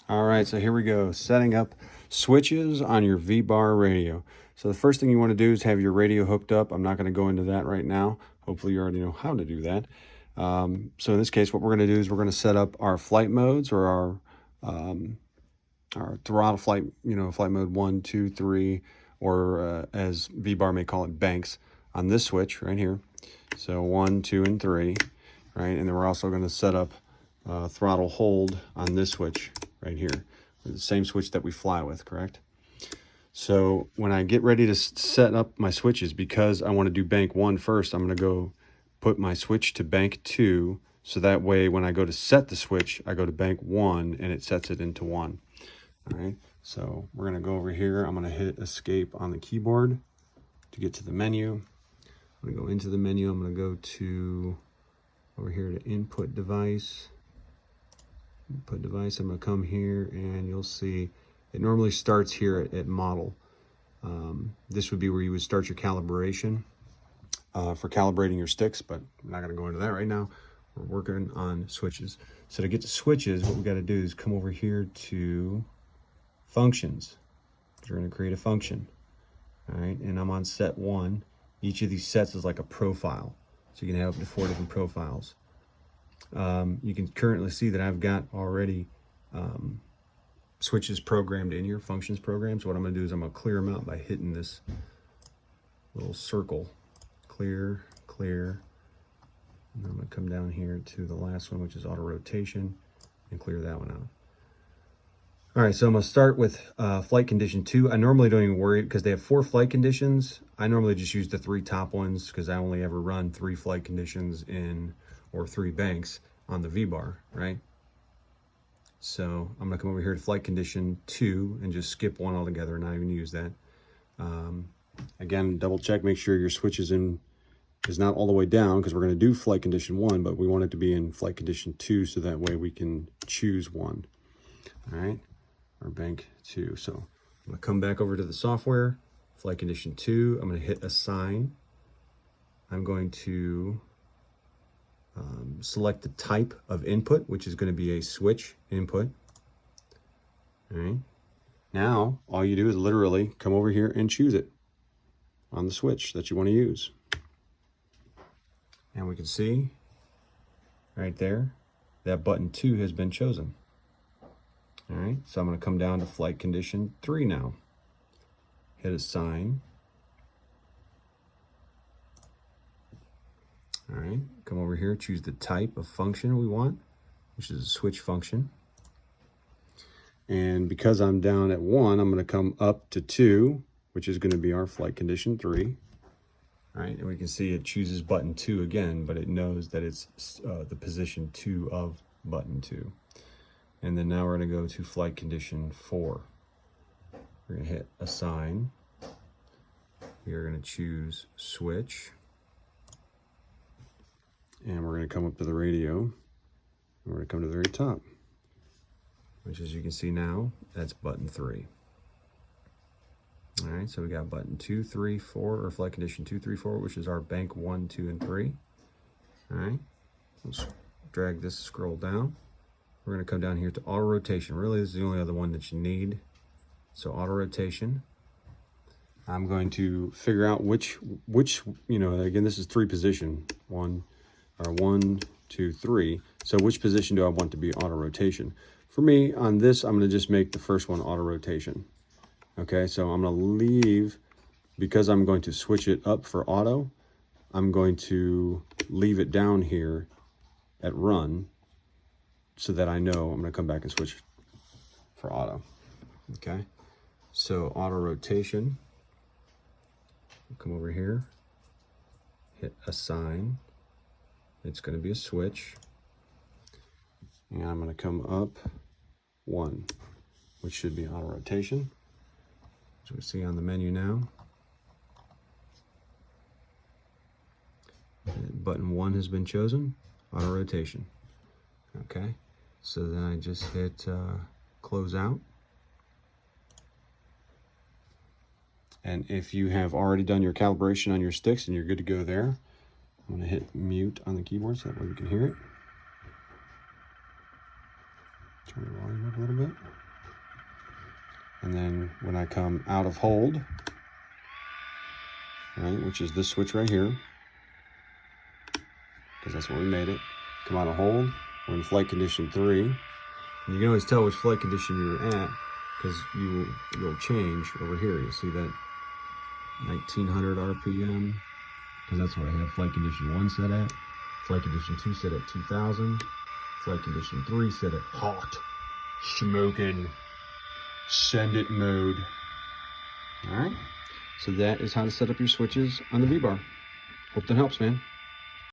All right, so here we go. Setting up switches on your V-bar radio. So the first thing you want to do is have your radio hooked up. I'm not going to go into that right now. Hopefully you already know how to do that. So in this case, what we're going to do is we're going to set up our flight modes, or our throttle flight, flight mode 1, 2, 3, or as V-bar may call it, banks, on this switch right here. So 1, 2, and 3, right? And then we're also going to set up throttle hold on this switch right here, the same switch that we fly with, correct? So when I get ready to set up my switches, because I want to do bank 1 first, I'm going to go put my switch to bank 2, so that way when I go to set the switch, I go to bank 1 and it sets it into 1. All right, so we're going to go over here. I'm going to hit escape on the keyboard to get to the menu. I'm going to go into the menu. I'm going to go to over here to input device. I'm going to come here and you'll see it normally starts here at model. This would be where you would start your calibration for calibrating your sticks, but I'm not going to go into that right now. We're working on switches. So to get to switches, what we got to do is come over here to functions. We're going to create a function. All right, and I'm on set 1. Each of these sets is like a profile, so you can have up to 4 different profiles. You can currently see that I've got already switches programmed in here, functions programmed. So what I'm going to do is I'm going to clear them out by hitting this little circle. Clear, clear. And then I'm going to come down here to the last one, which is auto rotation, and clear that one out. All right, so I'm going to start with flight condition 2. I normally don't even worry because they have 4 flight conditions. I normally just use the 3 top ones because I only ever run 3 flight conditions or 3 banks on the V-bar, right? So I'm going to come over here to flight condition 2 and just skip 1 altogether and not even use that. Again, double check, make sure your switch is not all the way down, because we're going to do flight condition 1, but we want it to be in flight condition 2 so that way we can choose 1. All right, or bank 2. So I'm going to come back over to the software, flight condition 2. I'm going to hit assign. I'm going to select the type of input, which is going to be a switch input. All right. Now, all you do is literally come over here and choose it on the switch that you want to use. And we can see right there that button 2 has been chosen. All right, so I'm going to come down to flight condition 3 now. Hit assign. All right, come over here, choose the type of function we want, which is a switch function. And because I'm down at 1, I'm going to come up to 2, which is going to be our flight condition 3. All right, and we can see it chooses button 2 again, but it knows that it's the position 2 of button 2. And then now we're going to go to flight condition 4. We're going to hit assign. We are going to choose switch. And we're going to come up to the radio. And we're going to come to the very top, which, as you can see now, that's button 3. All right, so we got button 2, 3, 4, or flight condition 2, 3, 4, which is our bank 1, 2, and 3. All right, let's drag this scroll down. We're going to come down here to auto rotation. Really, this is the only other one that you need. So auto rotation. I'm going to figure out which again, this is 3 position, 1, 2, 3. So which position do I want to be auto rotation? For me, on this, I'm going to just make the first one auto rotation. Okay, so I'm going to leave, because I'm going to switch it up for auto, I'm going to leave it down here at run, so that I know I'm going to come back and switch for auto. Okay, so auto rotation. Come over here, hit assign. It's going to be a switch. And I'm going to come up 1, which should be auto rotation. As we see on the menu now, button 1 has been chosen, auto rotation. Okay, so then I just hit close out. And if you have already done your calibration on your sticks and you're good to go there, I'm going to hit mute on the keyboard so that way we can hear it. Turn the volume up a little bit. And then when I come out of hold, right, which is this switch right here, because that's where we made it, come out of hold, we're in flight condition 3. And you can always tell which flight condition you're at, because you'll change over here. You'll see that 1900 RPM, because that's what I have flight condition 1 set at. Flight condition 2 set at 2000. Flight condition 3 set at hot, smoking, send it mode. All right, so that is how to set up your switches on the V-Bar. Hope that helps, man.